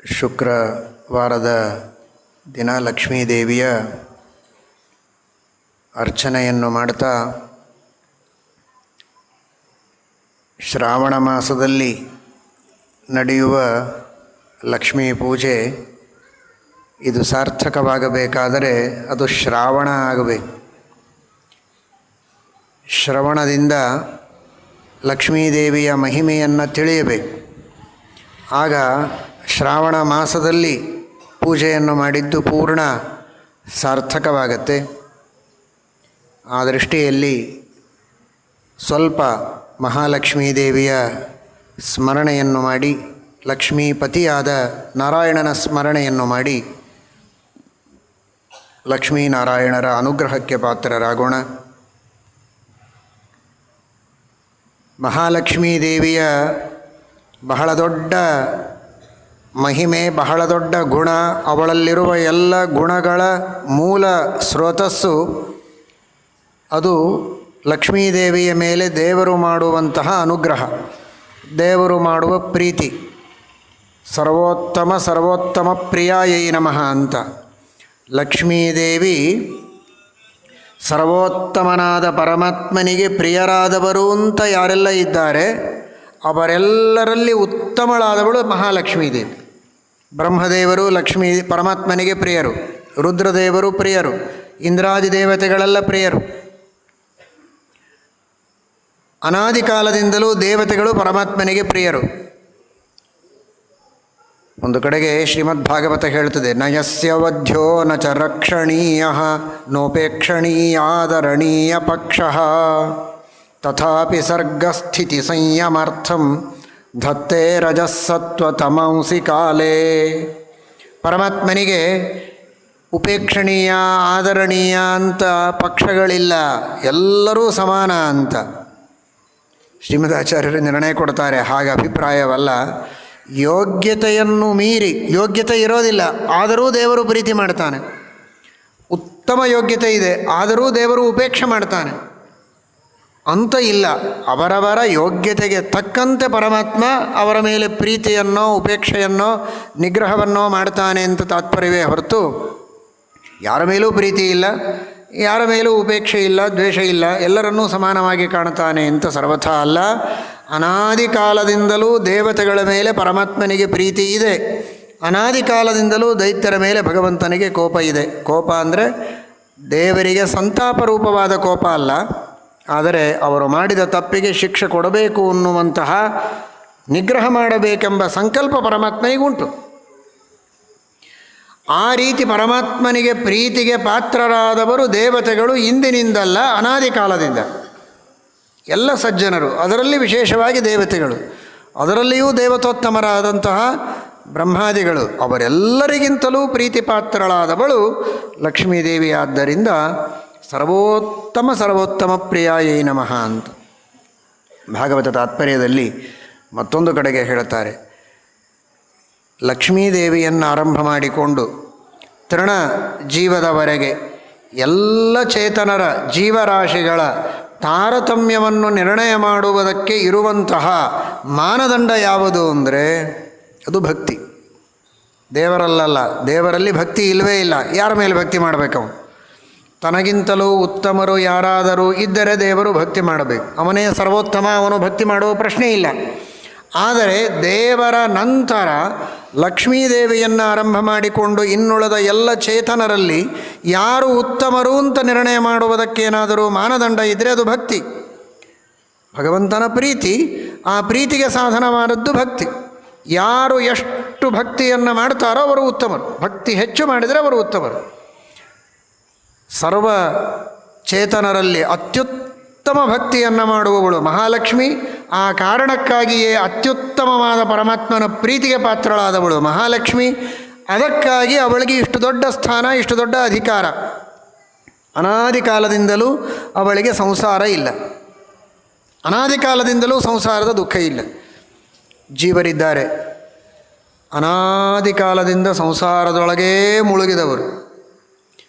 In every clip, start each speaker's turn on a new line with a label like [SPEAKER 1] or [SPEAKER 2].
[SPEAKER 1] ಶುಕ್ರವಾರದ ದಿನ ಲಕ್ಷ್ಮೀದೇವಿಯ ಅರ್ಚನೆಯನ್ನು ಮಾಡ್ತಾ ಶ್ರಾವಣ ಮಾಸದಲ್ಲಿ ನಡೆಯುವ ಲಕ್ಷ್ಮೀ ಪೂಜೆ ಇದು ಸಾರ್ಥಕವಾಗಬೇಕಾದರೆ ಅದು ಶ್ರಾವಣ ಆಗಬೇಕು. ಶ್ರವಣದಿಂದ ಲಕ್ಷ್ಮೀದೇವಿಯ ಮಹಿಮೆಯನ್ನು ತಿಳಿಯಬೇಕು. ಆಗ ಶ್ರಾವಣ ಮಾಸದಲ್ಲಿ ಪೂಜೆಯನ್ನು ಮಾಡಿದ್ದು ಪೂರ್ಣ ಸಾರ್ಥಕವಾಗತ್ತೆ. ಆ ದೃಷ್ಟಿಯಲ್ಲಿ ಸ್ವಲ್ಪ ಮಹಾಲಕ್ಷ್ಮೀ ದೇವಿಯ ಸ್ಮರಣೆಯನ್ನು ಮಾಡಿ, ಲಕ್ಷ್ಮೀಪತಿಯಾದ ನಾರಾಯಣನ ಸ್ಮರಣೆಯನ್ನು ಮಾಡಿ ಲಕ್ಷ್ಮೀನಾರಾಯಣರ ಅನುಗ್ರಹಕ್ಕೆ ಪಾತ್ರರಾಗೋಣ. ಮಹಾಲಕ್ಷ್ಮೀ ದೇವಿಯ ಬಹಳ ದೊಡ್ಡ ಮಹಿಮೆ, ಬಹಳ ದೊಡ್ಡ ಗುಣ, ಅವಳಲ್ಲಿರುವ ಎಲ್ಲ ಗುಣಗಳ ಮೂಲ ಸ್ರೋತಸ್ಸು ಅದು ಲಕ್ಷ್ಮೀದೇವಿಯ ಮೇಲೆ ದೇವರು ಮಾಡುವಂತಹ ಅನುಗ್ರಹ, ದೇವರು ಮಾಡುವ ಪ್ರೀತಿ. ಸರ್ವೋತ್ತಮ ಪ್ರಿಯಾಯೈ ನಮಃ ಅಂತ ಲಕ್ಷ್ಮೀದೇವಿ ಸರ್ವೋತ್ತಮನಾದ ಪರಮಾತ್ಮನಿಗೆ ಪ್ರಿಯರಾದವರು ಅಂತ ಯಾರೆಲ್ಲ ಇದ್ದಾರೆ ಅವರೆಲ್ಲರಲ್ಲಿ ಉತ್ತಮಳಾದವಳು ಮಹಾಲಕ್ಷ್ಮೀದೇವಿ. ಬ್ರಹ್ಮದೇವರು ಲಕ್ಷ್ಮೀ ಪರಮಾತ್ಮನಿಗೆ ಪ್ರಿಯರು, ರುದ್ರದೇವರು ಪ್ರಿಯರು, ಇಂದ್ರಾದಿ ದೇವತೆಗಳೆಲ್ಲ ಪ್ರಿಯರು. ಅನಾದಿ ಕಾಲದಿಂದಲೂ ದೇವತೆಗಳು ಪರಮಾತ್ಮನಿಗೆ ಪ್ರಿಯರು. ಒಂದು ಕಡೆಗೆ ಶ್ರೀಮದ್ಭಾಗವತ ಹೇಳ್ತದೆ, ನಯಸ್ಯ ವಧ್ಯ ನ ಚ ರಕ್ಷಣೀಯ ನೋಪೇಕ್ಷಣೀಯಾದರಣೀಯ ಪಕ್ಷ ತಥಾಪಿ ಸರ್ಗಸ್ಥಿತಿ ಸಂಯಮಾರ್ಥಂ ಧತ್ತೇ ರಜಸ್ಸತ್ವತಮಂಸಿ ಕಾಲೇ. ಪರಮಾತ್ಮನಿಗೆ ಉಪೇಕ್ಷಣೀಯ ಆದರಣೀಯ ಅಂತ ಪಕ್ಷಗಳಿಲ್ಲ, ಎಲ್ಲರೂ ಸಮಾನ ಅಂತ ಶ್ರೀಮದಾಚಾರ್ಯರು ನಿರ್ಣಯ ಕೊಡ್ತಾರೆ. ಹಾಗೆ ಅಭಿಪ್ರಾಯವಲ್ಲ. ಯೋಗ್ಯತೆಯನ್ನು ಮೀರಿ, ಯೋಗ್ಯತೆ ಇರೋದಿಲ್ಲ ಆದರೂ ದೇವರು ಪ್ರೀತಿ ಮಾಡ್ತಾನೆ. ಉತ್ತಮ ಯೋಗ್ಯತೆ ಇದೆ ಆದರೂ ದೇವರು ಉಪೇಕ್ಷೆ ಮಾಡ್ತಾನೆ ಅಂತ ಇಲ್ಲ. ಅವರವರ ಯೋಗ್ಯತೆಗೆ ತಕ್ಕಂತೆ ಪರಮಾತ್ಮ ಅವರ ಮೇಲೆ ಪ್ರೀತಿಯನ್ನೋ ಉಪೇಕ್ಷೆಯನ್ನೋ ನಿಗ್ರಹವನ್ನೋ ಮಾಡ್ತಾನೆ ಅಂತ ತಾತ್ಪರ್ಯವೇ ಹೊರತು ಯಾರ ಮೇಲೂ ಪ್ರೀತಿ ಇಲ್ಲ, ಯಾರ ಮೇಲೂ ಉಪೇಕ್ಷೆ ಇಲ್ಲ, ದ್ವೇಷ ಇಲ್ಲ, ಎಲ್ಲರನ್ನೂ ಸಮಾನವಾಗಿ ಕಾಣ್ತಾನೆ ಅಂತ ಸರ್ವಥಾ ಅಲ್ಲ. ಅನಾದಿ ಕಾಲದಿಂದಲೂ ದೇವತೆಗಳ ಮೇಲೆ ಪರಮಾತ್ಮನಿಗೆ ಪ್ರೀತಿ ಇದೆ. ಅನಾದಿ ಕಾಲದಿಂದಲೂ ದೈತ್ಯರ ಮೇಲೆ ಭಗವಂತನಿಗೆ ಕೋಪ ಇದೆ. ಕೋಪ ಅಂದರೆ ದೇವರಿಗೆ ಸಂತಾಪ ರೂಪವಾದ ಕೋಪ ಅಲ್ಲ, ಆದರೆ ಅವರು ಮಾಡಿದ ತಪ್ಪಿಗೆ ಶಿಕ್ಷೆ ಕೊಡಬೇಕು ಅನ್ನುವಂತಹ ನಿಗ್ರಹ ಮಾಡಬೇಕೆಂಬ ಸಂಕಲ್ಪ ಪರಮಾತ್ಮನಿಗುಂಟು. ಆ ರೀತಿ ಪರಮಾತ್ಮನಿಗೆ ಪ್ರೀತಿಗೆ ಪಾತ್ರರಾದವರು ದೇವತೆಗಳು ಇಂದಿನಿಂದಲ್ಲ, ಅನಾದಿ ಕಾಲದಿಂದ. ಎಲ್ಲ ಸಜ್ಜನರು, ಅದರಲ್ಲಿ ವಿಶೇಷವಾಗಿ ದೇವತೆಗಳು, ಅದರಲ್ಲಿಯೂ ದೇವತೋತ್ತಮರಾದಂತಹ ಬ್ರಹ್ಮಾದಿಗಳು, ಅವರೆಲ್ಲರಿಗಿಂತಲೂ ಪ್ರೀತಿ ಪಾತ್ರಳಾದವಳು ಲಕ್ಷ್ಮೀದೇವಿ. ಆದ್ದರಿಂದ ಸರ್ವೋತ್ತಮ ಪ್ರಿಯಾಯೈ ನಮಃ ಅಂತ ಭಾಗವತ ತಾತ್ಪರ್ಯದಲ್ಲಿ ಮತ್ತೊಂದು ಕಡೆಗೆ ಹೇಳುತ್ತಾರೆ. ಲಕ್ಷ್ಮೀದೇವಿಯನ್ನು ಆರಂಭ ಮಾಡಿಕೊಂಡು ತೃಣ ಜೀವದವರೆಗೆ ಎಲ್ಲ ಚೇತನರ ಜೀವರಾಶಿಗಳ ತಾರತಮ್ಯವನ್ನು ನಿರ್ಣಯ ಮಾಡುವುದಕ್ಕೆ ಇರುವಂತಹ ಮಾನದಂಡ ಯಾವುದು ಅಂದರೆ ಅದು ಭಕ್ತಿ. ದೇವರಲ್ಲ, ದೇವರಲ್ಲಿ ಭಕ್ತಿ ಇಲ್ಲವೇ ಇಲ್ಲ. ಯಾರ ಮೇಲೆ ಭಕ್ತಿ ಮಾಡಬೇಕವನು? ತನಗಿಂತಲೂ ಉತ್ತಮರು ಯಾರಾದರೂ ಇದ್ದರೆ ದೇವರು ಭಕ್ತಿ ಮಾಡಬೇಕು, ಅವನೇ ಸರ್ವೋತ್ತಮ, ಅವನು ಭಕ್ತಿ ಮಾಡುವ ಪ್ರಶ್ನೆ ಇಲ್ಲ. ಆದರೆ ದೇವರ ನಂತರ ಲಕ್ಷ್ಮೀದೇವಿಯನ್ನು ಆರಂಭ ಮಾಡಿಕೊಂಡು ಇನ್ನುಳಿದ ಎಲ್ಲ ಚೇತನರಲ್ಲಿ ಯಾರು ಉತ್ತಮರು ಅಂತ ನಿರ್ಣಯ ಮಾಡುವುದಕ್ಕೇನಾದರೂ ಮಾನದಂಡ ಇದ್ದರೆ ಅದು ಭಕ್ತಿ, ಭಗವಂತನ ಪ್ರೀತಿ. ಆ ಪ್ರೀತಿಗೆ ಸಾಧನವಾದದ್ದು ಭಕ್ತಿ. ಯಾರು ಎಷ್ಟು ಭಕ್ತಿಯನ್ನು ಮಾಡ್ತಾರೋ ಅವರು ಉತ್ತಮರು, ಭಕ್ತಿ ಹೆಚ್ಚು ಮಾಡಿದರೆ ಅವರು ಉತ್ತಮರು. ಸರ್ವ ಚೇತನರಲ್ಲಿ ಅತ್ಯುತ್ತಮ ಭಕ್ತಿಯನ್ನು ಮಾಡುವವಳು ಮಹಾಲಕ್ಷ್ಮಿ. ಆ ಕಾರಣಕ್ಕಾಗಿಯೇ ಅತ್ಯುತ್ತಮವಾದ ಪರಮಾತ್ಮನ ಪ್ರೀತಿಗೆ ಪಾತ್ರಳಾದವಳು ಮಹಾಲಕ್ಷ್ಮಿ. ಅದಕ್ಕಾಗಿ ಅವಳಿಗೆ ಇಷ್ಟು ದೊಡ್ಡ ಸ್ಥಾನ, ಇಷ್ಟು ದೊಡ್ಡ ಅಧಿಕಾರ. ಅನಾದಿ ಕಾಲದಿಂದಲೂ ಅವಳಿಗೆ ಸಂಸಾರ ಇಲ್ಲ, ಅನಾದಿ ಕಾಲದಿಂದಲೂ ಸಂಸಾರದ ದುಃಖ ಇಲ್ಲ. ಜೀವರಿದ್ದಾರೆ, ಅನಾದಿ ಕಾಲದಿಂದ ಸಂಸಾರದೊಳಗೇ ಮುಳುಗಿದವರು.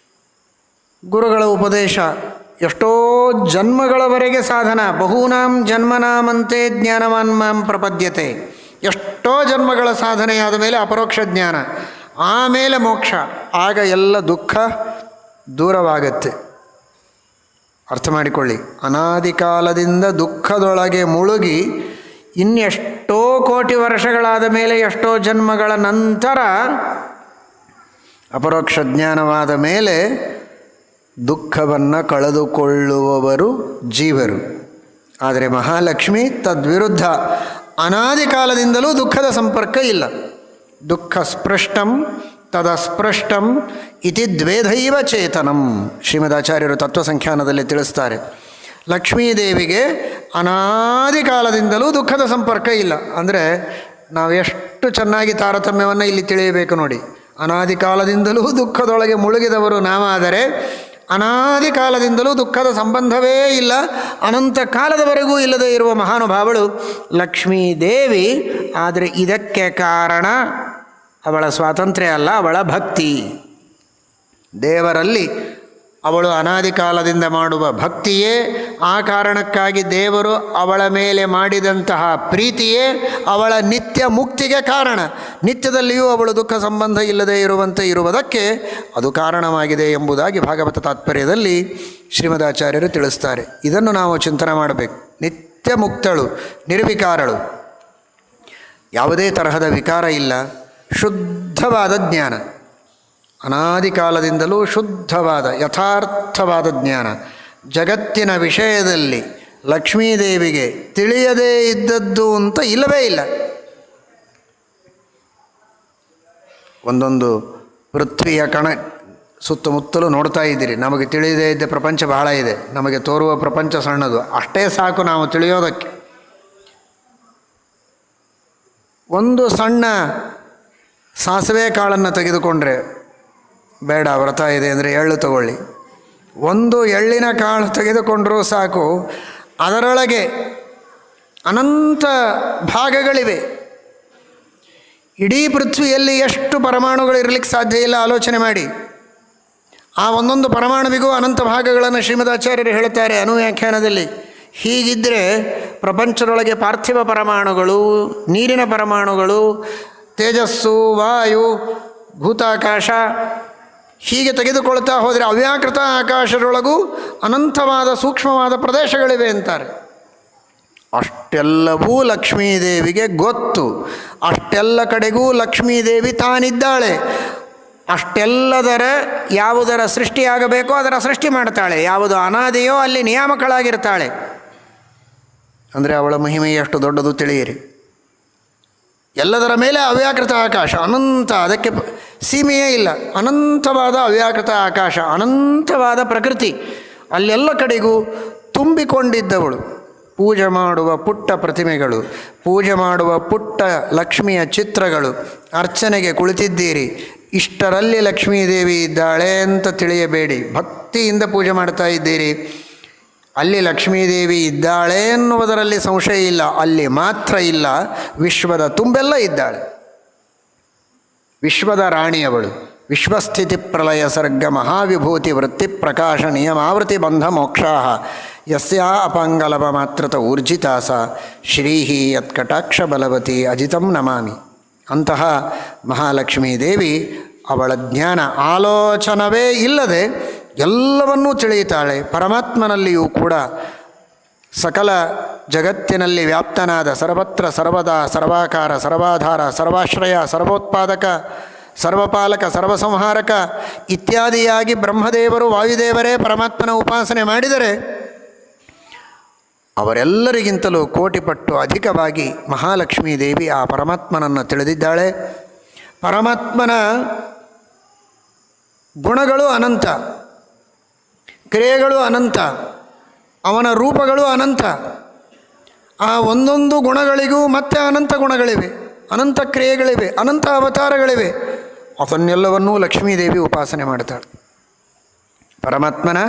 [SPEAKER 1] ಗುರುಗಳ ಉಪದೇಶ ಎಷ್ಟೋ ಜನ್ಮಗಳವರೆಗೆ ಸಾಧನ. ಬಹೂನಾಂ ಜನ್ಮನಾಮಂತೆ ಜ್ಞಾನವಾನ್ ಮಾಂ ಪ್ರಪದ್ಯತೆ. ಎಷ್ಟೋ ಜನ್ಮಗಳ ಸಾಧನೆಯಾದ ಮೇಲೆ ಅಪರೋಕ್ಷ ಜ್ಞಾನ, ಆಮೇಲೆ ಮೋಕ್ಷ. ಆಗ ಎಲ್ಲ ದುಃಖ ದೂರವಾಗತ್ತೆ. ಅರ್ಥ ಮಾಡಿಕೊಳ್ಳಿ, ಅನಾದಿ ಕಾಲದಿಂದ ದುಃಖದೊಳಗೆ ಮುಳುಗಿ ಇನ್ನೆಷ್ಟೋ ಕೋಟಿ ವರ್ಷಗಳಾದ ಮೇಲೆ, ಎಷ್ಟೋ ಜನ್ಮಗಳ ನಂತರ ಅಪರೋಕ್ಷ ಜ್ಞಾನವಾದ ಮೇಲೆ ದುಃಖವನ್ನು ಕಳೆದುಕೊಳ್ಳುವವರು ಜೀವರು. ಆದರೆ ಮಹಾಲಕ್ಷ್ಮಿ ತದ್ವಿರುದ್ಧ, ಅನಾದಿ ಕಾಲದಿಂದಲೂ ದುಃಖದ ಸಂಪರ್ಕ ಇಲ್ಲ. ದುಃಖ ಸ್ಪೃಷ್ಟಂ ತದಸ್ಪೃಷ್ಟಂ ಇತಿ ದ್ವೇಧೈವ ಚೇತನಂ. ಶ್ರೀಮದಾಚಾರ್ಯರು ತತ್ವಸಂಖ್ಯಾನದಲ್ಲಿ ತಿಳಿಸ್ತಾರೆ, ಲಕ್ಷ್ಮೀದೇವಿಗೆ ಅನಾದಿ ಕಾಲದಿಂದಲೂ ದುಃಖದ ಸಂಪರ್ಕ ಇಲ್ಲ. ಅಂದರೆ ನಾವು ಎಷ್ಟು ಚೆನ್ನಾಗಿ ತಾರತಮ್ಯವನ್ನು ಇಲ್ಲಿ ತಿಳಿಯಬೇಕು ನೋಡಿ. ಅನಾದಿ ಕಾಲದಿಂದಲೂ ದುಃಖದೊಳಗೆ ಮುಳುಗಿದವರು ನಾವಾದರೆ, ಅನಾದಿ ಕಾಲದಿಂದಲೂ ದುಃಖದ ಸಂಬಂಧವೇ ಇಲ್ಲ, ಅನಂತ ಕಾಲದವರೆಗೂ ಇಲ್ಲದೇ ಇರುವ ಮಹಾನುಭಾವಳು ಲಕ್ಷ್ಮೀದೇವಿ. ಆದರೆ ಇದಕ್ಕೆ ಕಾರಣ ಅವಳ ಸ್ವಾತಂತ್ರ್ಯ ಅಲ್ಲ, ಅವಳ ಭಕ್ತಿ. ದೇವರಲ್ಲಿ ಅವಳು ಅನಾದಿ ಕಾಲದಿಂದ ಮಾಡುವ ಭಕ್ತಿಯೇ, ಆ ಕಾರಣಕ್ಕಾಗಿ ದೇವರು ಅವಳ ಮೇಲೆ ಮಾಡಿದಂತಹ ಪ್ರೀತಿಯೇ ಅವಳ ನಿತ್ಯ ಮುಕ್ತಿಗೆ ಕಾರಣ. ನಿತ್ಯದಲ್ಲಿಯೂ ಅವಳು ದುಃಖ ಸಂಬಂಧ ಇಲ್ಲದೆ ಇರುವಂತೆ ಇರುವುದಕ್ಕೆ ಅದು ಕಾರಣವಾಗಿದೆ ಎಂಬುದಾಗಿ ಭಾಗವತ ತಾತ್ಪರ್ಯದಲ್ಲಿ ಶ್ರೀಮದಾಚಾರ್ಯರು ತಿಳಿಸ್ತಾರೆ. ಇದನ್ನು ನಾವು ಚಿಂತನೆ ಮಾಡಬೇಕು. ನಿತ್ಯ ಮುಕ್ತಳು, ನಿರ್ವಿಕಾರಳು, ಯಾವುದೇ ತರಹದ ವಿಕಾರ ಇಲ್ಲ, ಶುದ್ಧವಾದ ಜ್ಞಾನ, ಅನಾದಿ ಕಾಲದಿಂದಲೂ ಶುದ್ಧವಾದ ಯಥಾರ್ಥವಾದ ಜ್ಞಾನ. ಜಗತ್ತಿನ ವಿಷಯದಲ್ಲಿ ಲಕ್ಷ್ಮೀದೇವಿಗೆ ತಿಳಿಯದೇ ಇದ್ದದ್ದು ಅಂತ ಇಲ್ಲವೇ ಇಲ್ಲ. ಒಂದೊಂದು ಪೃಥ್ವಿಯ ಸುತ್ತಮುತ್ತಲೂ ನೋಡ್ತಾ ಇದ್ದೀರಿ. ನಮಗೆ ತಿಳಿಯದೇ ಇದ್ದ ಪ್ರಪಂಚ ಬಹಳ ಇದೆ, ನಮಗೆ ತೋರುವ ಪ್ರಪಂಚ ಸಣ್ಣದು, ಅಷ್ಟೇ ಸಾಕು ನಾವು ತಿಳಿಯೋದಕ್ಕೆ. ಒಂದು ಸಣ್ಣ ಸಾಸಿವೆ ಕಾಳನ್ನು ತೆಗೆದುಕೊಂಡ್ರೆ, ಬೇಡ ವ್ರತ ಇದೆ ಅಂದರೆ ಎಳ್ಳು ತಗೊಳ್ಳಿ, ಒಂದು ಎಳ್ಳಿನ ಕಾಳು ತೆಗೆದುಕೊಂಡರೂ ಸಾಕು, ಅದರೊಳಗೆ ಅನಂತ ಭಾಗಗಳಿವೆ. ಇಡೀ ಪೃಥ್ವಿಯಲ್ಲಿ ಎಷ್ಟು ಪರಮಾಣುಗಳು ಇರಲಿಕ್ಕೆ ಸಾಧ್ಯ ಇಲ್ಲ, ಆಲೋಚನೆ ಮಾಡಿ. ಆ ಒಂದೊಂದು ಪರಮಾಣುವಿಗೂ ಅನಂತ ಭಾಗಗಳನ್ನು ಶ್ರೀಮದಾಚಾರ್ಯರು ಹೇಳುತ್ತಾರೆ ಅನುವ್ಯಾಖ್ಯಾನದಲ್ಲಿ. ಹೀಗಿದ್ದರೆ ಪ್ರಪಂಚದೊಳಗೆ ಪಾರ್ಥಿವ ಪರಮಾಣುಗಳು, ನೀರಿನ ಪರಮಾಣುಗಳು, ತೇಜಸ್ಸು, ವಾಯು, ಭೂತಾಕಾಶ, ಹೀಗೆ ತೆಗೆದುಕೊಳ್ತಾ ಹೋದರೆ ಅವ್ಯಾಕೃತ ಆಕಾಶದೊಳಗೂ ಅನಂತವಾದ ಸೂಕ್ಷ್ಮವಾದ ಪ್ರದೇಶಗಳಿವೆ ಅಂತಾರೆ. ಅಷ್ಟೆಲ್ಲವೂ ಲಕ್ಷ್ಮೀದೇವಿಗೆ ಗೊತ್ತು. ಅಷ್ಟೆಲ್ಲ ಕಡೆಗೂ ಲಕ್ಷ್ಮೀದೇವಿ ತಾನಿದ್ದಾಳೆ. ಅಷ್ಟೆಲ್ಲದರ ಯಾವುದರ ಸೃಷ್ಟಿಯಾಗಬೇಕೋ ಅದರ ಸೃಷ್ಟಿ ಮಾಡ್ತಾಳೆ. ಯಾವುದು ಅನಾದಿಯೋ ಅಲ್ಲಿ ನಿಯಾಮಕಳಾಗಿರ್ತಾಳೆ. ಅಂದರೆ ಅವಳ ಮಹಿಮೆ ಎಷ್ಟು ದೊಡ್ಡದು ತಿಳಿಯಿರಿ. ಎಲ್ಲದರ ಮೇಲೆ ಅವ್ಯಾಕೃತ ಆಕಾಶ ಅನಂತ, ಅದಕ್ಕೆ ಸೀಮೆಯೇ ಇಲ್ಲ. ಅನಂತವಾದ ಅವ್ಯಾಕೃತ ಆಕಾಶ, ಅನಂತವಾದ ಪ್ರಕೃತಿ, ಅಲ್ಲೆಲ್ಲ ಕಡೆಗೂ ತುಂಬಿಕೊಂಡಿದ್ದವಳು. ಪೂಜೆ ಮಾಡುವ ಪುಟ್ಟ ಪ್ರತಿಮೆಗಳು, ಪೂಜೆ ಮಾಡುವ ಪುಟ್ಟ ಲಕ್ಷ್ಮಿಯ ಚಿತ್ರಗಳು, ಅರ್ಚನೆಗೆ ಕುಳಿತಿದ್ದೀರಿ, ಇಷ್ಟರಲ್ಲಿ ಲಕ್ಷ್ಮೀದೇವಿ ಇದ್ದಾಳೆ ಅಂತ ತಿಳಿಯಬೇಡಿ. ಭಕ್ತಿಯಿಂದ ಪೂಜೆ ಮಾಡ್ತಾ ಇದ್ದೀರಿ, ಅಲ್ಲಿ ಲಕ್ಷ್ಮೀದೇವಿ ಇದ್ದಾಳೆ ಎನ್ನುವುದರಲ್ಲಿ ಸಂಶಯ ಇಲ್ಲ. ಅಲ್ಲಿ ಮಾತ್ರ ಇಲ್ಲ, ವಿಶ್ವದ ತುಂಬೆಲ್ಲ ಇದ್ದಾಳೆ. ವಿಶ್ವದ ರಾಣಿಯವಳು. ವಿಶ್ವಸ್ಥಿತಿ ಪ್ರಳಯ ಸರ್ಗ ಮಹಾವಿಭೂತಿ ವೃತ್ತಿ ಪ್ರಕಾಶ ನಿಯಮಾವೃತಿ ಬಂಧ ಮೋಕ್ಷಾ ಯಸ್ಯಾ ಅಪಾಂಗಲಭ ಮಾತ್ರತ ಊರ್ಜಿತಾಸ ಶ್ರೀಹಿ ಯತ್ಕಟಾಕ್ಷ ಬಲವತಿ ಅಜಿತಂ ನಮಾಮಿ. ಅಂತಹ ಮಹಾಲಕ್ಷ್ಮೀ ದೇವಿ ಅವಳ ಜ್ಞಾನ ಆಲೋಚನವೇ ಇಲ್ಲದೆ ಎಲ್ಲವನ್ನೂ ತಿಳಿಯುತ್ತಾಳೆ. ಪರಮಾತ್ಮನಲ್ಲಿಯೂ ಕೂಡ ಸಕಲ ಜಗತ್ತಿನಲ್ಲಿ ವ್ಯಾಪ್ತನಾದ ಸರ್ವತ್ರ ಸರ್ವದಾ ಸರ್ವಾಕಾರ ಸರ್ವಾಧಾರ ಸರ್ವಾಶ್ರಯ ಸರ್ವೋತ್ಪಾದಕ ಸರ್ವಪಾಲಕ ಸರ್ವಸಂಹಾರಕ ಇತ್ಯಾದಿಯಾಗಿ ಬ್ರಹ್ಮದೇವರು ವಾಯುದೇವರೇ ಪರಮಾತ್ಮನ ಉಪಾಸನೆ ಮಾಡಿದರೆ ಅವರೆಲ್ಲರಿಗಿಂತಲೂ ಕೋಟಿಪಟ್ಟು ಅಧಿಕವಾಗಿ ಮಹಾಲಕ್ಷ್ಮೀ ದೇವಿ ಆ ಪರಮಾತ್ಮನನ್ನು ತಿಳಿದಿದ್ದಾಳೆ. ಪರಮಾತ್ಮನ ಗುಣಗಳು ಅನಂತ, ಕ್ರಿಯೆಗಳು ಅನಂತ, ಅವನ ರೂಪಗಳು ಅನಂತ. ಆ ಒಂದೊಂದು ಗುಣಗಳಿಗೂ ಮತ್ತೆ ಅನಂತ ಗುಣಗಳಿವೆ, ಅನಂತ ಕ್ರಿಯೆಗಳಿವೆ, ಅನಂತ ಅವತಾರಗಳಿವೆ. ಅದನ್ನೆಲ್ಲವನ್ನೂ ಲಕ್ಷ್ಮೀದೇವಿ ಉಪಾಸನೆ ಮಾಡ್ತಾಳೆ. ಪರಮಾತ್ಮನ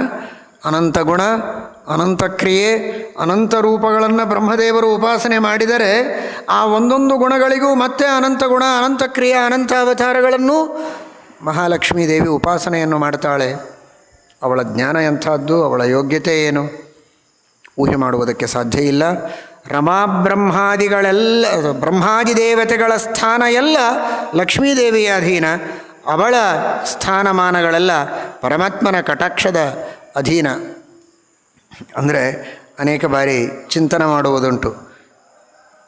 [SPEAKER 1] ಅನಂತ ಗುಣ, ಅನಂತ ಕ್ರಿಯೆ, ಅನಂತ ರೂಪಗಳನ್ನು ಬ್ರಹ್ಮದೇವರು ಉಪಾಸನೆ ಮಾಡಿದರೆ ಆ ಒಂದೊಂದು ಗುಣಗಳಿಗೂ ಮತ್ತೆ ಅನಂತ ಗುಣ, ಅನಂತ ಕ್ರಿಯೆ, ಅನಂತ ಅವತಾರಗಳನ್ನು ಮಹಾಲಕ್ಷ್ಮೀ ದೇವಿ ಉಪಾಸನೆಯನ್ನು ಮಾಡ್ತಾಳೆ. ಅವಳ ಜ್ಞಾನ ಎಂಥದ್ದು, ಅವಳ ಯೋಗ್ಯತೆ ಏನು ಊಹೆ ಮಾಡುವುದಕ್ಕೆ ಸಾಧ್ಯ ಇಲ್ಲ. ರಮಾಬ್ರಹ್ಮಾದಿಗಳೆಲ್ಲ ಬ್ರಹ್ಮಾದಿ ದೇವತೆಗಳ ಸ್ಥಾನ ಎಲ್ಲ ಲಕ್ಷ್ಮೀದೇವಿಯ ಅಧೀನ, ಅವಳ ಸ್ಥಾನಮಾನಗಳೆಲ್ಲ ಪರಮಾತ್ಮನ ಕಟಾಕ್ಷದ ಅಧೀನ. ಅಂದರೆ ಅನೇಕ ಬಾರಿ ಚಿಂತನೆ ಮಾಡುವುದುಂಟು.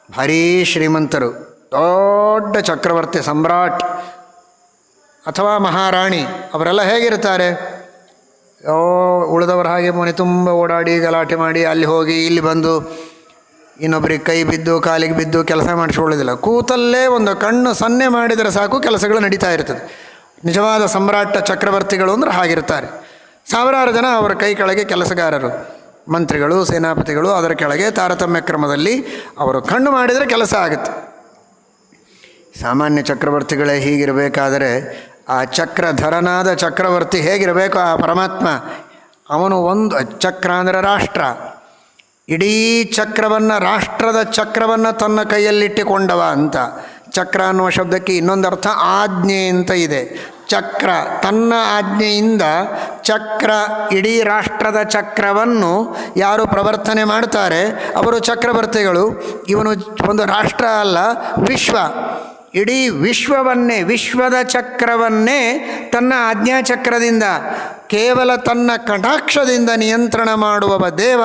[SPEAKER 1] ಭಾರೀ ಶ್ರೀಮಂತರು, ದೊಡ್ಡ ಚಕ್ರವರ್ತಿ ಸಮ್ರಾಟ್ ಅಥವಾ ಮಹಾರಾಣಿ ಅವರೆಲ್ಲ ಹೇಗಿರ್ತಾರೆ? ಉಳಿದವರ ಹಾಗೆ ಮನೆ ತುಂಬ ಓಡಾಡಿ ಗಲಾಟೆ ಮಾಡಿ ಅಲ್ಲಿ ಹೋಗಿ ಇಲ್ಲಿ ಬಂದು ಇನ್ನೊಬ್ಬರಿಗೆ ಕೈ ಬಿದ್ದು ಕಾಲಿಗೆ ಬಿದ್ದು ಕೆಲಸ ಮಾಡಿಸ್ಕೊಳ್ಳೋದಿಲ್ಲ. ಕೂತಲ್ಲೇ ಒಂದು ಕಣ್ಣು ಸನ್ನೆ ಮಾಡಿದರೆ ಸಾಕು ಕೆಲಸಗಳು ನಡೀತಾ ಇರ್ತದೆ. ನಿಜವಾದ ಸಮ್ರಾಟ ಚಕ್ರವರ್ತಿಗಳು ಅಂದರೆ ಹಾಗಿರ್ತಾರೆ. ಸಾವಿರಾರು ಜನ ಅವರ ಕೈ ಕೆಳಗೆ ಕೆಲಸಗಾರರು, ಮಂತ್ರಿಗಳು, ಸೇನಾಪತಿಗಳು ಅದರ ಕೆಳಗೆ ತಾರತಮ್ಯ ಕ್ರಮದಲ್ಲಿ ಅವರು ಕಣ್ಣು ಮಾಡಿದರೆ ಕೆಲಸ ಆಗುತ್ತೆ. ಸಾಮಾನ್ಯ ಚಕ್ರವರ್ತಿಗಳೇ ಹೀಗಿರಬೇಕಾದರೆ ಆ ಚಕ್ರಧರನಾದ ಚಕ್ರವರ್ತಿ ಹೇಗಿರಬೇಕು? ಆ ಪರಮಾತ್ಮ ಅವನು ಒಂದು ಚಕ್ರ ಅಂದರೆ ರಾಷ್ಟ್ರ, ಇಡೀ ಚಕ್ರವನ್ನು, ರಾಷ್ಟ್ರದ ಚಕ್ರವನ್ನು ತನ್ನ ಕೈಯಲ್ಲಿಟ್ಟುಕೊಂಡವ ಅಂತ. ಚಕ್ರ ಅನ್ನುವ ಶಬ್ದಕ್ಕೆ ಇನ್ನೊಂದು ಅರ್ಥ ಆಜ್ಞೆ ಅಂತ ಇದೆ. ಚಕ್ರ ತನ್ನ ಆಜ್ಞೆಯಿಂದ ಚಕ್ರ, ಇಡೀ ರಾಷ್ಟ್ರದ ಚಕ್ರವನ್ನು ಯಾರು ಪ್ರವರ್ತನೆ ಮಾಡ್ತಾರೆ ಅವರು ಚಕ್ರವರ್ತಿಗಳು. ಇವನು ಒಂದು ರಾಷ್ಟ್ರ ಅಲ್ಲ, ವಿಶ್ವ, ಇಡೀ ವಿಶ್ವವನ್ನೇ, ವಿಶ್ವದ ಚಕ್ರವನ್ನೇ ತನ್ನ ಆಜ್ಞಾಚಕ್ರದಿಂದ, ಕೇವಲ ತನ್ನ ಕಟಾಕ್ಷದಿಂದ ನಿಯಂತ್ರಣ ಮಾಡುವವ ದೇವ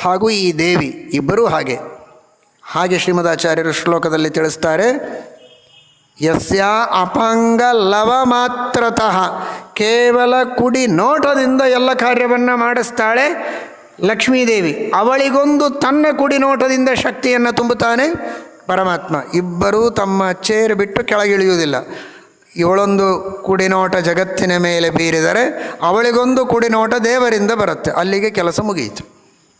[SPEAKER 1] ಹಾಗೂ ಈ ದೇವಿ ಇಬ್ಬರೂ ಹಾಗೆ ಶ್ರೀಮದಾಚಾರ್ಯರು ಶ್ಲೋಕದಲ್ಲಿ ತಿಳಿಸ್ತಾರೆ. ಯಸ್ಯ ಅಪಾಂಗ ಲವ ಮಾತ್ರತಃ, ಕೇವಲ ಕುಡಿ ನೋಟದಿಂದ ಎಲ್ಲ ಕಾರ್ಯವನ್ನು ಮಾಡಿಸ್ತಾಳೆ ಲಕ್ಷ್ಮೀದೇವಿ. ಅವಳಿಗೊಂದು ತನ್ನ ಕುಡಿ ನೋಟದಿಂದ ಶಕ್ತಿಯನ್ನು ತುಂಬುತ್ತಾನೆ ಪರಮಾತ್ಮ. ಇಬ್ಬರೂ ತಮ್ಮ ಚೇರು ಬಿಟ್ಟು ಕೆಳಗಿಳಿಯುವುದಿಲ್ಲ. ಇವಳೊಂದು ಕುಡಿನೋಟ ಜಗತ್ತಿನ ಮೇಲೆ ಬೀರಿದರೆ ಅವಳಿಗೊಂದು ಕುಡಿನೋಟ ದೇವರಿಂದ ಬರುತ್ತೆ. ಅಲ್ಲಿಗೆ ಕೆಲಸ ಮುಗಿಯಿತು.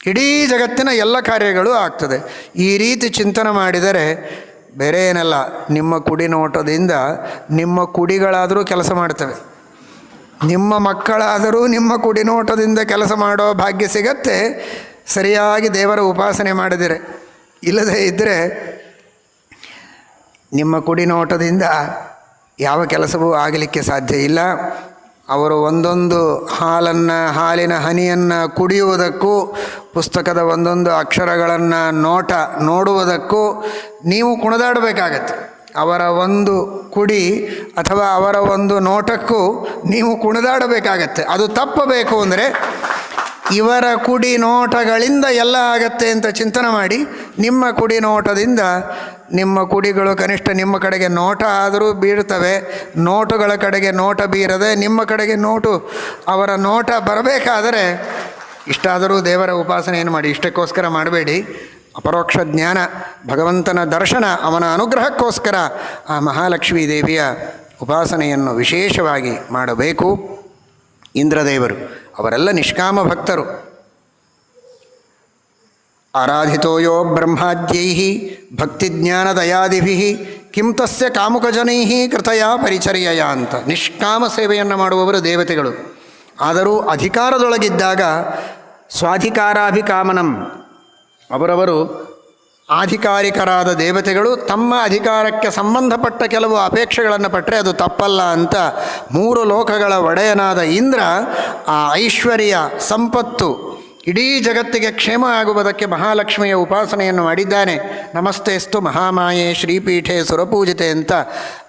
[SPEAKER 1] ಇಡೀ ಜಗತ್ತಿನ ಎಲ್ಲ ಕಾರ್ಯಗಳು ಆಗ್ತದೆ. ಈ ರೀತಿ ಚಿಂತನೆ ಮಾಡಿದರೆ ಬೇರೆ ಏನಲ್ಲ, ನಿಮ್ಮ ಕುಡಿನೋಟದಿಂದ ನಿಮ್ಮ ಕುಡಿಗಳಾದರೂ ಕೆಲಸ ಮಾಡ್ತವೆ, ನಿಮ್ಮ ಮಕ್ಕಳಾದರೂ ನಿಮ್ಮ ಕುಡಿನೋಟದಿಂದ ಕೆಲಸ ಮಾಡೋ ಭಾಗ್ಯ ಸಿಗತ್ತೆ, ಸರಿಯಾಗಿ ದೇವರ ಉಪಾಸನೆ ಮಾಡಿದರೆ. ಇಲ್ಲದೇ ಇದ್ದರೆ ನಿಮ್ಮ ಕುಡಿನೋಟದಿಂದ ಯಾವ ಕೆಲಸವೂ ಆಗಲಿಕ್ಕೆ ಸಾಧ್ಯ ಇಲ್ಲ. ಅವರು ಒಂದೊಂದು ಹಾಲಿನ ಹನಿಯನ್ನು ಕುಡಿಯುವುದಕ್ಕೂ, ಪುಸ್ತಕದ ಒಂದೊಂದು ಅಕ್ಷರಗಳನ್ನು ನೋಡುವುದಕ್ಕೂ ನೀವು ಕುಣಿದಾಡಬೇಕಾಗತ್ತೆ. ಅವರ ಒಂದು ಕುಡಿ ಅಥವಾ ಅವರ ಒಂದು ನೋಟಕ್ಕೂ ನೀವು ಕುಣಿದಾಡಬೇಕಾಗತ್ತೆ. ಅದು ತಪ್ಪಬೇಕು ಅಂದರೆ ಇವರ ಕುಡಿ ನೋಟಗಳಿಂದ ಎಲ್ಲ ಆಗತ್ತೆ ಅಂತ ಚಿಂತನೆ ಮಾಡಿ, ನಿಮ್ಮ ಕುಡಿ ನೋಟದಿಂದ ನಿಮ್ಮ ಕುಡಿಗಳು ಕನಿಷ್ಠ ನಿಮ್ಮ ಕಡೆಗೆ ನೋಟ ಆದರೂ ಬೀಳ್ತವೆ. ನೋಟುಗಳ ಕಡೆಗೆ ನೋಟ ಬೀರದೆ ನಿಮ್ಮ ಕಡೆಗೆ ಅವರ ನೋಟ ಬರಬೇಕಾದರೆ ಇಷ್ಟಾದರೂ ದೇವರ ಉಪಾಸನೆಯನ್ನು ಮಾಡಿ. ಇಷ್ಟಕ್ಕೋಸ್ಕರ ಮಾಡಬೇಡಿ. ಅಪರೋಕ್ಷ ಜ್ಞಾನ, ಭಗವಂತನ ದರ್ಶನ, ಅವನ ಅನುಗ್ರಹಕ್ಕೋಸ್ಕರ ಆ ಮಹಾಲಕ್ಷ್ಮೀ ದೇವಿಯ ಉಪಾಸನೆಯನ್ನು ವಿಶೇಷವಾಗಿ ಮಾಡಬೇಕು. ಇಂದ್ರದೇವರು ಅವರೆಲ್ಲ ನಿಷ್ಕಾಮ ಭಕ್ತರು. ಆರಾಧಿತೋಯೋ ಬ್ರಹ್ಮಾದ್ಯೈ ಭಕ್ತಿಜ್ಞಾನದಯಾದಿಭಿ ಕಿಂ ತಸ್ಯ ಕಾಮುಕಜನೈ ಕೃತಯ ಪರಿಚರ್ಯಯ ಅಂತ. ನಿಷ್ಕಾಮ ಸೇವೆಯನ್ನು ಮಾಡುವವರು ದೇವತೆಗಳು. ಆದರೂ ಅಧಿಕಾರದೊಳಗಿದ್ದಾಗ ಸ್ವಾಧಿಕಾರಾಭಿಕಾಮನಂ, ಅವರವರು ಆಧಿಕಾರಿಕರಾದ ದೇವತೆಗಳು ತಮ್ಮ ಅಧಿಕಾರಕ್ಕೆ ಸಂಬಂಧಪಟ್ಟ ಕೆಲವು ಅಪೇಕ್ಷೆಗಳನ್ನು ಪಟ್ಟರೆ ಅದು ತಪ್ಪಲ್ಲ ಅಂತ 3 ಲೋಕಗಳ ಒಡೆಯನಾದ ಇಂದ್ರ ಆ ಐಶ್ವರ್ಯ ಸಂಪತ್ತು ಇಡೀ ಜಗತ್ತಿಗೆ ಕ್ಷೇಮ ಆಗುವುದಕ್ಕೆ ಮಹಾಲಕ್ಷ್ಮಿಯ ಉಪಾಸನೆಯನ್ನು ಮಾಡಿದ್ದಾನೆ. ನಮಸ್ತೆಸ್ತು ಮಹಾಮಾಯೆ ಶ್ರೀಪೀಠೆ ಸುರಪೂಜಿತೆ ಅಂತ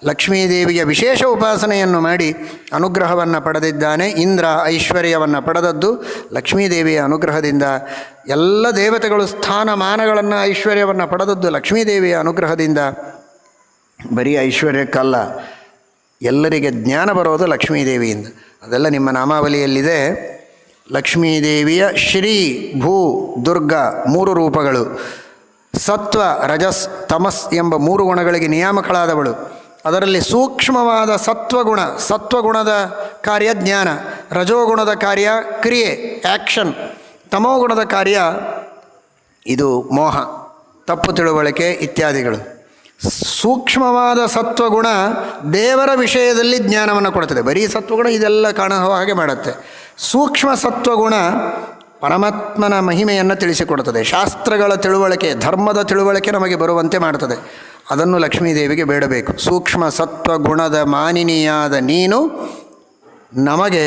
[SPEAKER 1] ಲಕ್ಷ್ಮೀದೇವಿಯ ವಿಶೇಷ ಉಪಾಸನೆಯನ್ನು ಮಾಡಿ ಅನುಗ್ರಹವನ್ನು ಪಡೆದಿದ್ದಾನೆ. ಇಂದ್ರ ಐಶ್ವರ್ಯವನ್ನು ಪಡೆದದ್ದು ಲಕ್ಷ್ಮೀದೇವಿಯ ಅನುಗ್ರಹದಿಂದ. ಎಲ್ಲ ದೇವತೆಗಳು ಸ್ಥಾನಮಾನಗಳನ್ನು, ಐಶ್ವರ್ಯವನ್ನು ಪಡೆದದ್ದು ಲಕ್ಷ್ಮೀದೇವಿಯ ಅನುಗ್ರಹದಿಂದ. ಬರೀ ಐಶ್ವರ್ಯಕ್ಕಲ್ಲ, ಎಲ್ಲರಿಗೆ ಜ್ಞಾನ ಬರೋದು ಲಕ್ಷ್ಮೀದೇವಿಯಿಂದ. ಅದೆಲ್ಲ ನಿಮ್ಮ ನಾಮಾವಲಿಯಲ್ಲಿದೆ. ಲಕ್ಷ್ಮೀದೇವಿಯ ಶ್ರೀ, ಭೂ, ದುರ್ಗ 3 ರೂಪಗಳು. ಸತ್ವ, ರಜಸ್, ತಮಸ್ ಎಂಬ 3 ಗುಣಗಳಿಗೆ ನಿಯಾಮಕಳಾದವಳು. ಅದರಲ್ಲಿ ಸೂಕ್ಷ್ಮವಾದ ಸತ್ವಗುಣದ ಕಾರ್ಯ ಜ್ಞಾನ, ರಜೋಗುಣದ ಕಾರ್ಯ ಕ್ರಿಯೆ, ಆ್ಯಕ್ಷನ್, ತಮೋಗುಣದ ಕಾರ್ಯ ಇದು ಮೋಹ, ತಪ್ಪು ತಿಳುವಳಿಕೆ ಇತ್ಯಾದಿಗಳು. ಸೂಕ್ಷ್ಮವಾದ ಸತ್ವಗುಣ ದೇವರ ವಿಷಯದಲ್ಲಿ ಜ್ಞಾನವನ್ನು ಕೊಡ್ತದೆ. ಬರೀ ಸತ್ವಗುಣ ಇದೆಲ್ಲ ಕಾಣುವ ಹಾಗೆ ಮಾಡುತ್ತೆ. ಸೂಕ್ಷ್ಮ ಸತ್ವಗುಣ ಪರಮಾತ್ಮನ ಮಹಿಮೆಯನ್ನು ತಿಳಿಸಿಕೊಡುತ್ತದೆ. ಶಾಸ್ತ್ರಗಳ ತಿಳುವಳಿಕೆ, ಧರ್ಮದ ತಿಳುವಳಿಕೆ ನಮಗೆ ಬರುವಂತೆ ಮಾಡ್ತದೆ. ಅದನ್ನು ಲಕ್ಷ್ಮೀದೇವಿಗೆ ಬೇಡಬೇಕು. ಸೂಕ್ಷ್ಮ ಸತ್ವಗುಣದ ಮಾನಿನಿಯಾದ ನೀನು ನಮಗೆ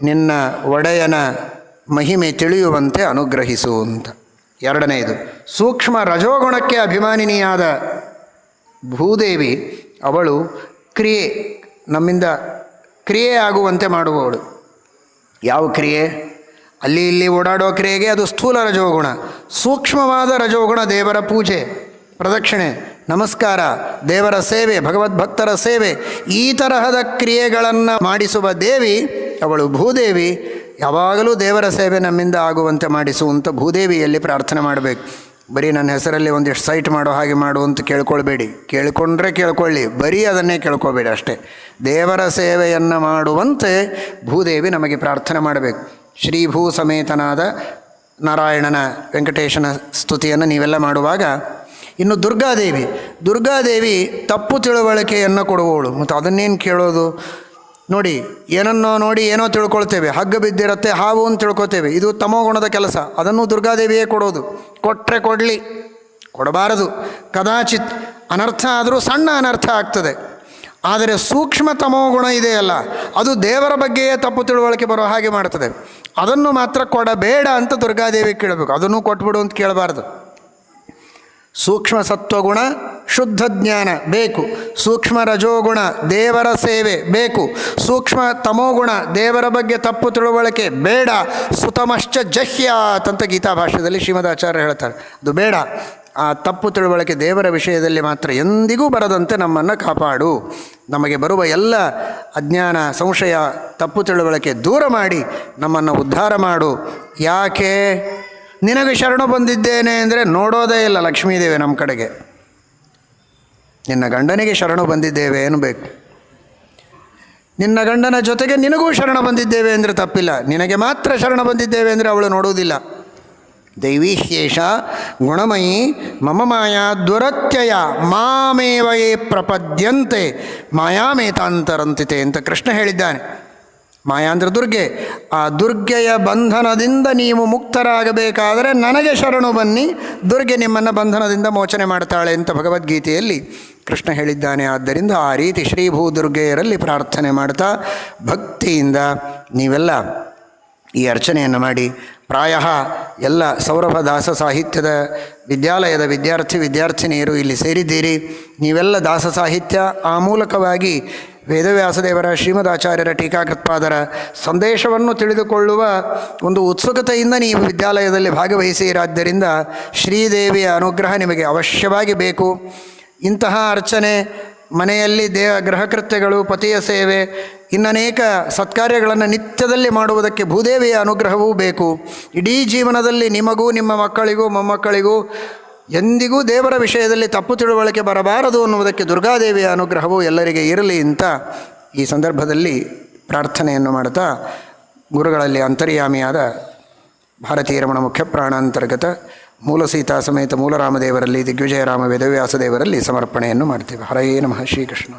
[SPEAKER 1] ನಿನ್ನ ಒಡೆಯನ ಮಹಿಮೆ ತಿಳಿಯುವಂತೆ ಅನುಗ್ರಹಿಸು ಅಂತ. ಎರಡನೆಯದು, ಸೂಕ್ಷ್ಮ ರಜೋಗುಣಕ್ಕೆ ಅಭಿಮಾನಿನಿಯಾದ ಭೂದೇವಿ ಅವಳು ಕ್ರಿಯೆ, ನಮ್ಮಿಂದ ಕ್ರಿಯೆ ಆಗುವಂತೆ ಮಾಡುವವಳು. ಯಾವ ಕ್ರಿಯೆ? ಅಲ್ಲಿ ಇಲ್ಲಿ ಓಡಾಡೋ ಕ್ರಿಯೆಗೆ ಅದು ಸ್ಥೂಲ ರಜೋಗುಣ. ಸೂಕ್ಷ್ಮವಾದ ರಜೋಗುಣ ದೇವರ ಪೂಜೆ, ಪ್ರದಕ್ಷಿಣೆ, ನಮಸ್ಕಾರ, ದೇವರ ಸೇವೆ, ಭಗವದ್ಭಕ್ತರ ಸೇವೆ, ಈ ತರಹದ ಕ್ರಿಯೆಗಳನ್ನು ಮಾಡಿಸುವ ದೇವಿ ಅವಳು ಭೂದೇವಿ. ಯಾವಾಗಲೂ ದೇವರ ಸೇವೆ ನಮ್ಮಿಂದ ಆಗುವಂತೆ ಮಾಡಿಸುವಂಥ ಭೂದೇವಿಯಲ್ಲಿ ಪ್ರಾರ್ಥನೆ ಮಾಡಬೇಕು. ಬರೀ ನನ್ನ ಹೆಸರಲ್ಲಿ ಒಂದಿಷ್ಟು ಸೈಟ್ ಮಾಡೋ ಹಾಗೆ ಮಾಡು ಅಂತ ಕೇಳ್ಕೊಳ್ಬೇಡಿ. ಕೇಳ್ಕೊಂಡ್ರೆ ಕೇಳ್ಕೊಳ್ಳಿ, ಬರೀ ಅದನ್ನೇ ಕೇಳ್ಕೊಬೇಡಿ ಅಷ್ಟೇ. ದೇವರ ಸೇವೆಯನ್ನು ಮಾಡುವಂತೆ ಭೂದೇವಿ ನಮಗೆ ಪ್ರಾರ್ಥನೆ ಮಾಡಬೇಕು. ಶ್ರೀಭೂ ಸಮೇತನಾದ ನಾರಾಯಣನ ವೆಂಕಟೇಶನ ಸ್ತುತಿಯನ್ನು ನೀವೆಲ್ಲ ಮಾಡುವಾಗ, ಇನ್ನು ದುರ್ಗಾದೇವಿ ತಪ್ಪು ತಿಳುವಳಿಕೆಯನ್ನು ಕೊಡುವವಳು. ಮತ್ತು ಅದನ್ನೇನು ಕೇಳೋದು? ನೋಡಿ, ಏನನ್ನೋ ನೋಡಿ ಏನೋ ತಿಳ್ಕೊಳ್ತೇವೆ. ಹಗ್ಗ ಬಿದ್ದಿರುತ್ತೆ, ಹಾವು ಅಂತ ತಿಳ್ಕೊತೇವೆ. ಇದು ತಮೋಗುಣದ ಕೆಲಸ. ಅದನ್ನು ದುರ್ಗಾದೇವಿಯೇ ಕೊಡೋದು. ಕೊಟ್ಟರೆ ಕೊಡಲಿ, ಕೊಡಬಾರದು. ಕದಾಚಿತ್ ಅನರ್ಥ ಆದರೂ ಸಣ್ಣ ಅನರ್ಥ ಆಗ್ತದೆ. ಆದರೆ ಸೂಕ್ಷ್ಮ ತಮೋಗುಣ ಇದೆಯಲ್ಲ, ಅದು ದೇವರ ಬಗ್ಗೆಯೇ ತಪ್ಪು ತಿಳುವಳಿಕೆ ಬರೋ ಹಾಗೆ ಮಾಡ್ತದೆ. ಅದನ್ನು ಮಾತ್ರ ಕೊಡಬೇಡ ಅಂತ ದುರ್ಗಾದೇವಿ ಕೇಳಬೇಕು. ಅದನ್ನು ಕೊಟ್ಬಿಡು ಅಂತ ಕೇಳಬಾರ್ದು. ಸೂಕ್ಷ್ಮ ಸತ್ವಗುಣ, ಶುದ್ಧ ಜ್ಞಾನ ಬೇಕು. ಸೂಕ್ಷ್ಮ ರಜೋಗುಣ, ದೇವರ ಸೇವೆ ಬೇಕು. ಸೂಕ್ಷ್ಮ ತಮೋಗುಣ, ದೇವರ ಬಗ್ಗೆ ತಪ್ಪು ತಿಳುವಳಿಕೆ ಬೇಡ. ಸುತಮಶ್ಚ ಜಹ್ಯಾತ್ ಅಂತ ಗೀತಾ ಭಾಷ್ಯದಲ್ಲಿ ಶ್ರೀಮದಾಚಾರ್ಯ ಹೇಳ್ತಾರೆ. ಅದು ಬೇಡ. ಆ ತಪ್ಪು ತಿಳುವಳಿಕೆ ದೇವರ ವಿಷಯದಲ್ಲಿ ಮಾತ್ರ ಎಂದಿಗೂ ಬರದಂತೆ ನಮ್ಮನ್ನು ಕಾಪಾಡು. ನಮಗೆ ಬರುವ ಎಲ್ಲ ಅಜ್ಞಾನ, ಸಂಶಯ, ತಪ್ಪು ತಿಳುವಳಿಕೆ ದೂರ ಮಾಡಿ ನಮ್ಮನ್ನು ಉದ್ಧಾರ ಮಾಡು. ಯಾಕೆ? ನಿನಗೆ ಶರಣು ಬಂದಿದ್ದೇನೆ ಅಂದರೆ ನೋಡೋದೇ ಇಲ್ಲ ಲಕ್ಷ್ಮೀದೇವಿ ನಮ್ಮ ಕಡೆಗೆ. ನಿನ್ನ ಗಂಡನಿಗೆ ಶರಣು ಬಂದಿದ್ದೇವೆ ಅನ್ನಬೇಕು. ನಿನ್ನ ಗಂಡನ ಜೊತೆಗೆ ನಿನಗೂ ಶರಣ ಬಂದಿದ್ದೇವೆ ಅಂದರೆ ತಪ್ಪಿಲ್ಲ. ನಿನಗೆ ಮಾತ್ರ ಶರಣ ಬಂದಿದ್ದೇವೆ ಅಂದರೆ ಅವಳು ನೋಡುವುದಿಲ್ಲ. ದೈವೀಹ್ಯೇಷ ಗುಣಮಯಿ ಮಮ ಮಾಯಾ ದುರತ್ಯಯ ಮಾಮೇವಯೇ ಪ್ರಪದ್ಯಂತೆ ಮಾಯಾಮೇತಾಂತರಂತಿತೆ ಅಂತ ಕೃಷ್ಣ ಹೇಳಿದ್ದಾನೆ. ಮಾಯಾ ಅಂದರೆ ದುರ್ಗೆ. ಆ ದುರ್ಗೆಯ ಬಂಧನದಿಂದ ನೀವು ಮುಕ್ತರಾಗಬೇಕಾದರೆ ನನಗೆ ಶರಣು ಬನ್ನಿ, ದುರ್ಗೆ ನಿಮ್ಮನ್ನು ಬಂಧನದಿಂದ ಮೋಚನೆ ಮಾಡ್ತಾಳೆ ಅಂತ ಭಗವದ್ಗೀತೆಯಲ್ಲಿ ಕೃಷ್ಣ ಹೇಳಿದ್ದಾನೆ. ಆದ್ದರಿಂದ ಆ ರೀತಿ ಶ್ರೀಭೂ ದುರ್ಗೆಯರಲ್ಲಿ ಪ್ರಾರ್ಥನೆ ಮಾಡ್ತಾ ಭಕ್ತಿಯಿಂದ ನೀವೆಲ್ಲ ಈ ಅರ್ಚನೆಯನ್ನು ಮಾಡಿ. ಪ್ರಾಯ ಎಲ್ಲ ಸೌರಭ ದಾಸ ಸಾಹಿತ್ಯದ ವಿದ್ಯಾಲಯದ ವಿದ್ಯಾರ್ಥಿನಿಯರು ಇಲ್ಲಿ ಸೇರಿದ್ದೀರಿ. ನೀವೆಲ್ಲ ದಾಸ ಸಾಹಿತ್ಯ, ಆ ಮೂಲಕವಾಗಿ ವೇದವ್ಯಾಸದೇವರ ಶ್ರೀಮದಾಚಾರ್ಯರ ಟೀಕಾಕೃತ್ಪಾದರ ಸಂದೇಶವನ್ನು ತಿಳಿದುಕೊಳ್ಳುವ ಒಂದು ಉತ್ಸುಕತೆಯಿಂದ ನೀವು ವಿದ್ಯಾಲಯದಲ್ಲಿ ಭಾಗವಹಿಸಿರಾದ್ದರಿಂದ ಶ್ರೀದೇವಿಯ ಅನುಗ್ರಹ ನಿಮಗೆ ಅವಶ್ಯವಾಗಿ ಬೇಕು. ಇಂತಹ ಅರ್ಚನೆ ಮನೆಯಲ್ಲಿ ಗೃಹಕೃತ್ಯಗಳು, ಪತಿಯ ಸೇವೆ, ಇನ್ನನೇಕ ಸತ್ಕಾರ್ಯಗಳನ್ನು ನಿತ್ಯದಲ್ಲಿ ಮಾಡುವುದಕ್ಕೆ ಭೂದೇವಿಯ ಅನುಗ್ರಹವೂ ಬೇಕು. ಇಡೀ ಜೀವನದಲ್ಲಿ ನಿಮಗೂ ನಿಮ್ಮ ಮಕ್ಕಳಿಗೂ ಮೊಮ್ಮಕ್ಕಳಿಗೂ ಎಂದಿಗೂ ದೇವರ ವಿಷಯದಲ್ಲಿ ತಪ್ಪು ತಿಳುವಳಿಕೆ ಬರಬಾರದು ಅನ್ನುವುದಕ್ಕೆ ದುರ್ಗಾದೇವಿಯ ಅನುಗ್ರಹವು ಎಲ್ಲರಿಗೆ ಇರಲಿ ಅಂತ ಈ ಸಂದರ್ಭದಲ್ಲಿ ಪ್ರಾರ್ಥನೆಯನ್ನು ಮಾಡುತ್ತಾ, ಗುರುಗಳಲ್ಲಿ ಅಂತರ್ಯಾಮಿಯಾದ ಭಾರತೀಯ ರಮಣ ಮುಖ್ಯ ಪ್ರಾಣಾಂತರ್ಗತ ಮೂಲ ಸೀತಾ ಸಮೇತ ಮೂಲರಾಮದೇವರಲ್ಲಿ, ದಿಗ್ವಿಜಯರಾಮ ವೇದವ್ಯಾಸದೇವರಲ್ಲಿ ಸಮರ್ಪಣೆಯನ್ನು ಮಾಡ್ತೇವೆ. ಹರಯೇ ನಮಃ. ಶ್ರೀಕೃಷ್ಣ.